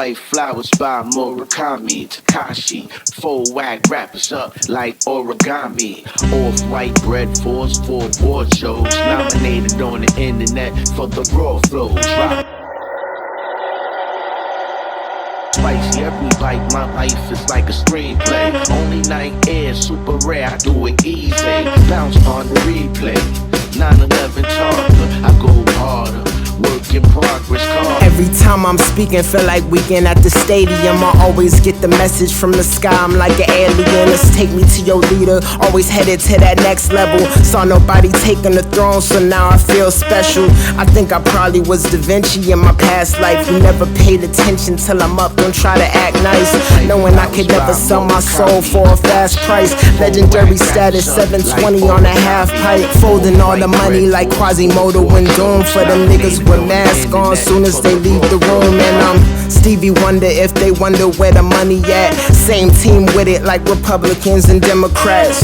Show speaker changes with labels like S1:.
S1: White flowers by Murakami, Takashi. 4 whack rappers up like origami. Off-white bread force for award shows. Nominated on the internet for the raw flows. Rock. Spicy every bite, my life is like a screenplay. Only night air, super rare, I do it easy. Bounce on the replay. 9/11 Charter, I go harder. Work in progress car.
S2: Every time I'm speaking, feel like Weeknd at the stadium. I always get the message from the sky, I'm like an alien. Let's take me to your leader, always headed to that next level. Saw nobody taking the throne, so now I feel special. I think I probably was Davinci in my past life. You never paid attention till I'm up, don't try to act nice. Knowing I could never sell my soul for a fast price. Legendary status, 720 on a half pipe. Folding all the money like Quasimoto and Doom for them niggas with masks on soon as they leave the room. And I'm Stevie, wonder if they wonder where the money at. Same team with it like Republicans and Democrats.